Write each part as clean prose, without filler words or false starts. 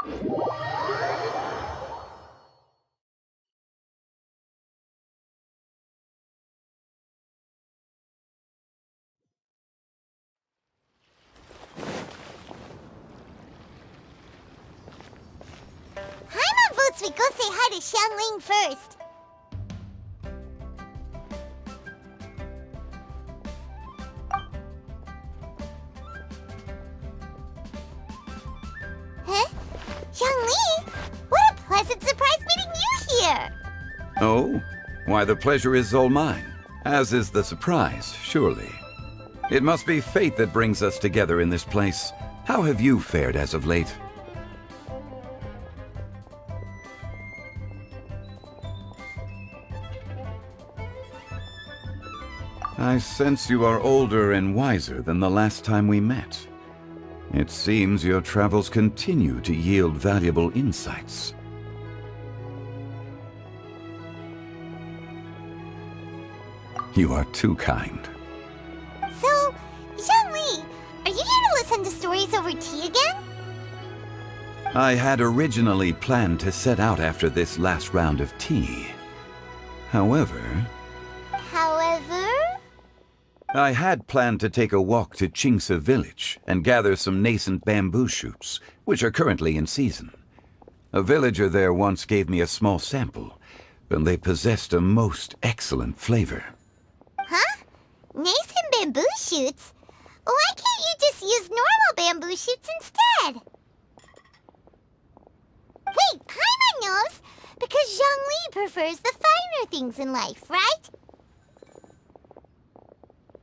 Paimon votes we go say hi to Xiangling first. Huh? Xiangling? What a pleasant surprise meeting you here! Oh? Why, the pleasure is all mine. As is the surprise, surely. It must be fate that brings us together in this place. How have you fared as of late? I sense you are older and wiser than the last time we met. It seems your travels continue to yield valuable insights. You are too kind. So, Xiangling, are you here to listen to stories over tea again? I had originally planned to set out after this last round of tea. However, I had planned to take a walk to Qingce village and gather some nascent bamboo shoots, which are currently in season. A villager there once gave me a small sample, and they possessed a most excellent flavor. Huh? Nascent bamboo shoots? Why can't you just use normal bamboo shoots instead? Wait, Paimon knows! Because Zhongli prefers the finer things in life, right?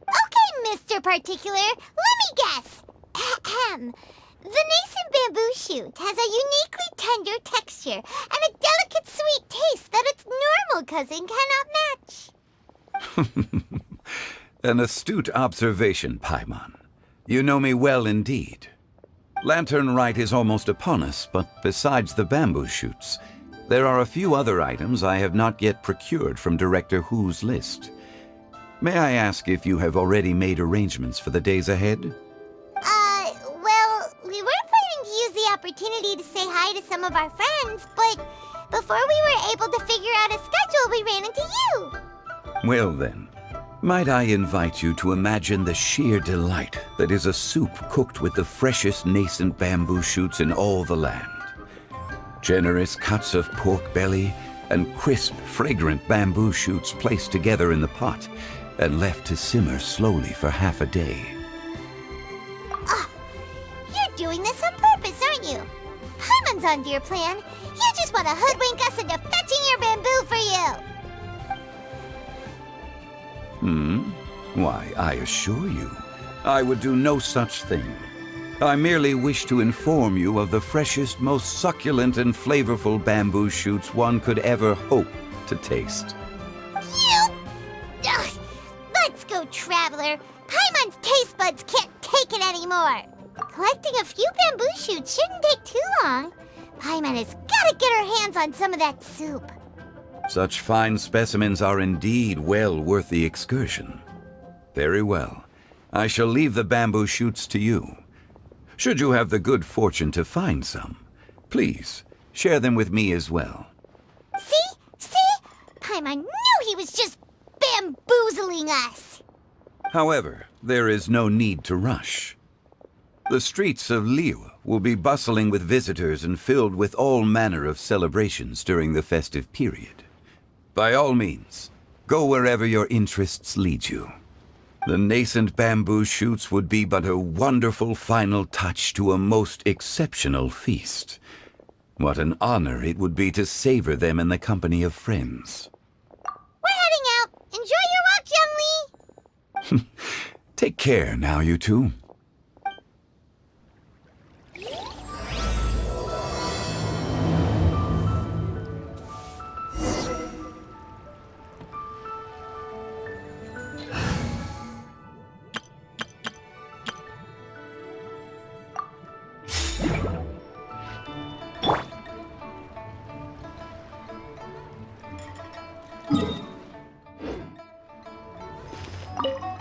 Okay, Mr. Particular, let me guess. Ahem. The nascent bamboo shoot has a uniquely tender texture and a delicate sweet taste that its normal cousin cannot match. An astute observation, Paimon. You know me well indeed. Lantern Rite is almost upon us, but besides the bamboo shoots, there are a few other items I have not yet procured from Director Hu's list. May I ask if you have already made arrangements for the days ahead? Well, we were planning to use the opportunity to say hi to some of our friends, but before we were able to figure out a schedule, we ran into you. Well then, might I invite you to imagine the sheer delight that is a soup cooked with the freshest nascent bamboo shoots in all the land. Generous cuts of pork belly and crisp, fragrant bamboo shoots placed together in the pot and left to simmer slowly for half a day. Oh, you're doing this on purpose, aren't you? Paimon's onto your plan. You just want to hoodwink us into fetching your bamboo for you. Why, I assure you, I would do no such thing. I merely wish to inform you of the freshest, most succulent and flavorful bamboo shoots one could ever hope to taste. Ugh. Let's go, Traveler. Paimon's taste buds can't take it anymore. Collecting a few bamboo shoots shouldn't take too long. Paimon has got to get her hands on some of that soup. Such fine specimens are indeed well worth the excursion. Very well. I shall leave the bamboo shoots to you. Should you have the good fortune to find some, please share them with me as well. See? Paimon knew he was just bamboozling us. However, there is no need to rush. The streets of Liyue will be bustling with visitors and filled with all manner of celebrations during the festive period. By all means, go wherever your interests lead you. The nascent bamboo shoots would be but a wonderful final touch to a most exceptional feast. What an honor it would be to savor them in the company of friends. We're heading out. Enjoy your walk, Young Lee. Take care now, you two.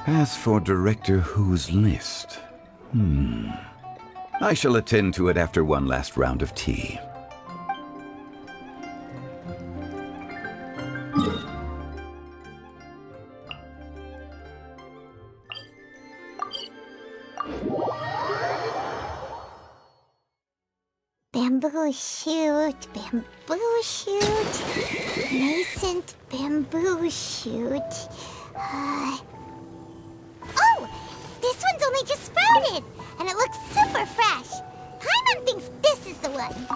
As for Director Hu's list, I shall attend to it after one last round of tea. Bamboo shoot, nascent bamboo shoot. Oh, this one's only just sprouted, and it looks super fresh. Paimon thinks this is the one.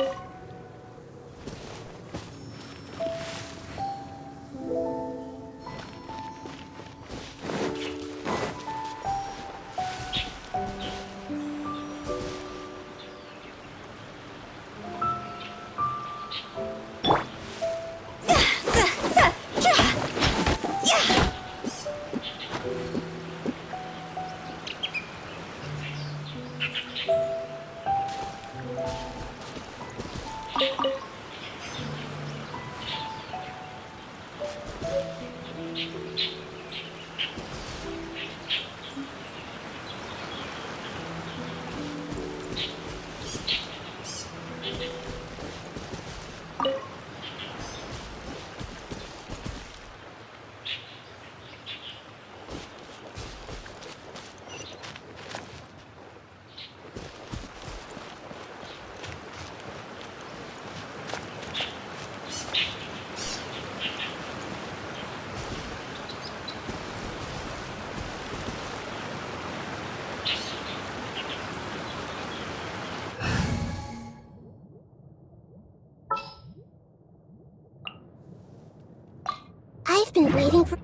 I've been waiting for...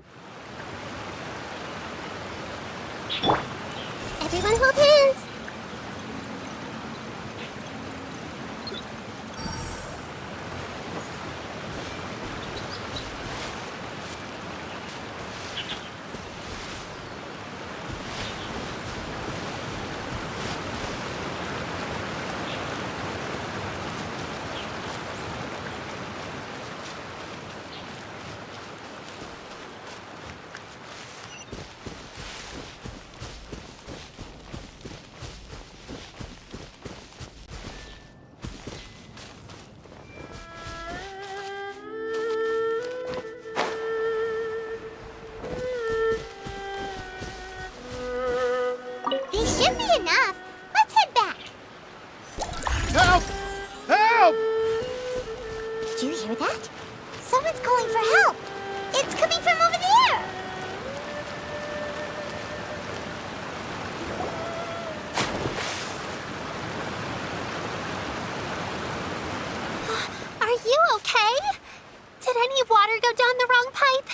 Everyone hold hands! These should be enough. Let's head back. Help! Help! Did you hear that? Someone's calling for help. It's coming from over there. Are you okay? Did any water go down the wrong pipe?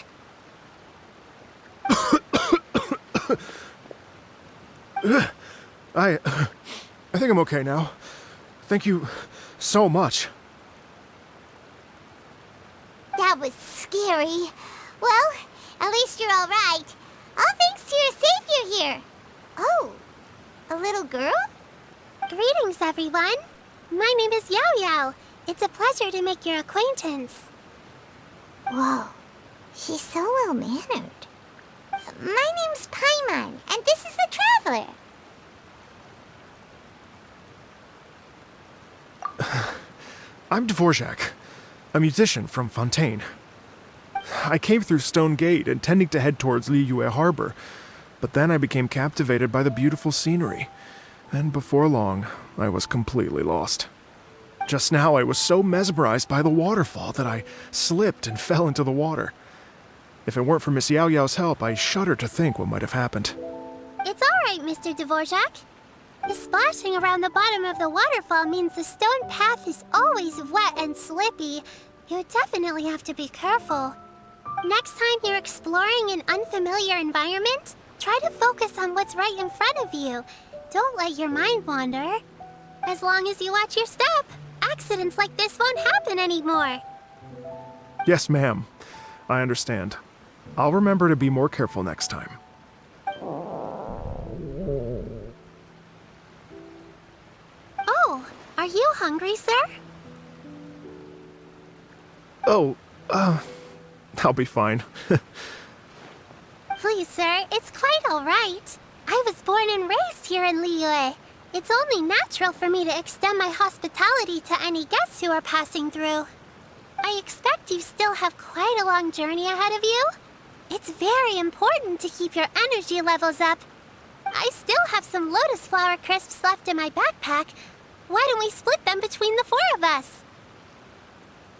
I think I'm okay now. Thank you so much. That was scary. Well, at least you're all right. All thanks to your savior here. Oh, a little girl? Greetings, everyone. My name is Yao Yao. It's a pleasure to make your acquaintance. Whoa, she's so well-mannered. My name's Paimon, and this is the Traveler. I'm Dvorak, a musician from Fontaine. I came through Stone Gate intending to head towards Liyue Harbor, but then I became captivated by the beautiful scenery, and before long, I was completely lost. Just now, I was so mesmerized by the waterfall that I slipped and fell into the water. If it weren't for Miss Yao Yao's help, I shudder to think what might have happened. It's all right, Mr. Dvorak. The splashing around the bottom of the waterfall means the stone path is always wet and slippy. You definitely have to be careful. Next time you're exploring an unfamiliar environment, try to focus on what's right in front of you. Don't let your mind wander. As long as you watch your step, accidents like this won't happen anymore. Yes, ma'am. I understand. I'll remember to be more careful next time. Oh, are you hungry, sir? Oh, I'll be fine. Please, sir, it's quite all right. I was born and raised here in Liyue. It's only natural for me to extend my hospitality to any guests who are passing through. I expect you still have quite a long journey ahead of you. It's very important to keep your energy levels up. I still have some lotus flower crisps left in my backpack. Why don't we split them between the four of us?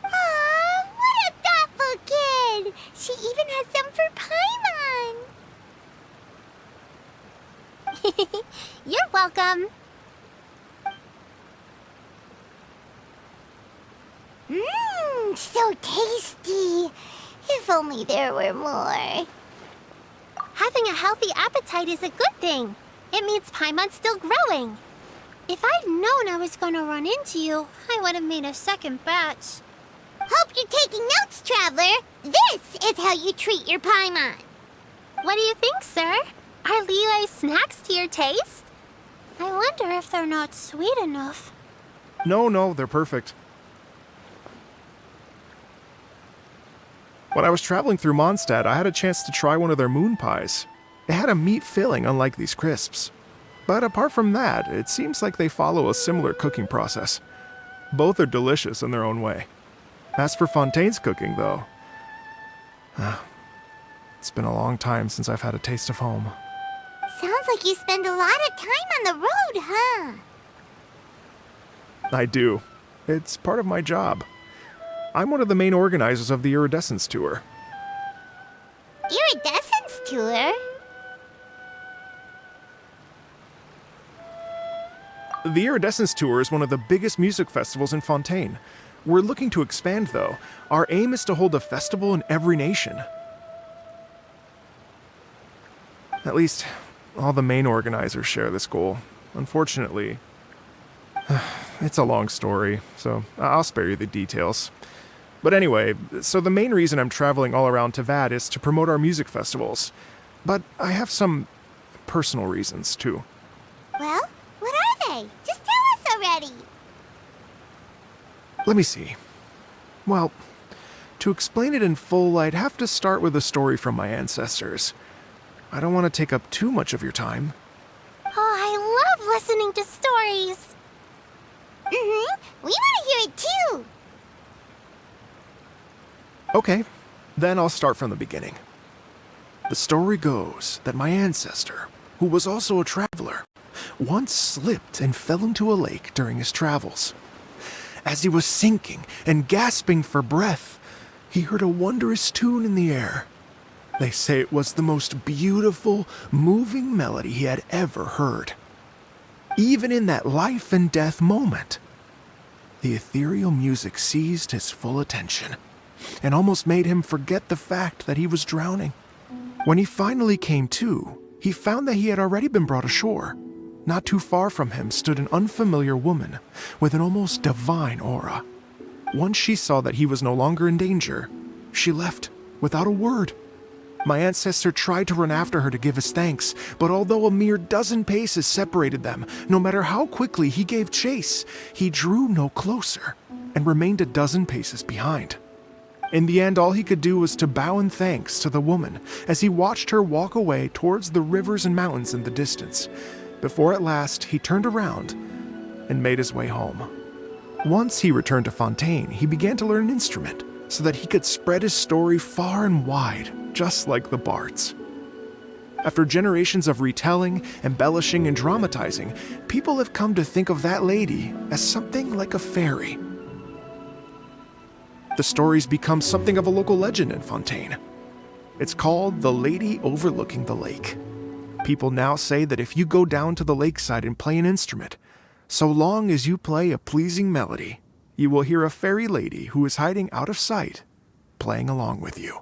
Aw, what a thoughtful kid! She even has some for Paimon! You're welcome. Mmm, so tasty. If only there were more. Having a healthy appetite is a good thing. It means Paimon's still growing. If I'd known I was gonna run into you, I would have made a second batch. Hope you're taking notes, Traveler. This is how you treat your Paimon. What do you think, sir? Are Liyue's snacks to your taste? I wonder if they're not sweet enough. No, they're perfect. When I was traveling through Mondstadt, I had a chance to try one of their moon pies. It had a meat filling, unlike these crisps. But apart from that, it seems like they follow a similar cooking process. Both are delicious in their own way. As for Fontaine's cooking, though, it's been a long time since I've had a taste of home. Sounds like you spend a lot of time on the road, huh? I do. It's part of my job. I'm one of the main organizers of the Iridescence Tour. Iridescence Tour? The Iridescence Tour is one of the biggest music festivals in Fontaine. We're looking to expand, though. Our aim is to hold a festival in every nation. At least, all the main organizers share this goal. Unfortunately, it's a long story, so I'll spare you the details. But anyway, so the main reason I'm traveling all around Tavad is to promote our music festivals. But I have some personal reasons, too. Well, what are they? Just tell us already. Let me see. Well, to explain it in full, I'd have to start with a story from my ancestors. I don't want to take up too much of your time. Oh, I love listening to stories. We want to hear it too. Okay, then I'll start from the beginning. The story goes that my ancestor, who was also a traveler, once slipped and fell into a lake during his travels. As he was sinking and gasping for breath, he heard a wondrous tune in the air. They say it was the most beautiful, moving melody he had ever heard. Even in that life and death moment, the ethereal music seized his full attention and almost made him forget the fact that he was drowning. When he finally came to, he found that he had already been brought ashore. Not too far from him stood an unfamiliar woman with an almost divine aura. Once she saw that he was no longer in danger, she left without a word. My ancestor tried to run after her to give his thanks, but although a mere dozen paces separated them, no matter how quickly he gave chase, he drew no closer and remained a dozen paces behind. In the end, all he could do was to bow in thanks to the woman as he watched her walk away towards the rivers and mountains in the distance, before at last he turned around and made his way home. Once he returned to Fontaine, he began to learn an instrument so that he could spread his story far and wide, just like the bards. After generations of retelling, embellishing, and dramatizing, people have come to think of that lady as something like a fairy. The story's become something of a local legend in Fontaine. It's called The Lady Overlooking the Lake. People now say that if you go down to the lakeside and play an instrument, so long as you play a pleasing melody, you will hear a fairy lady who is hiding out of sight, playing along with you.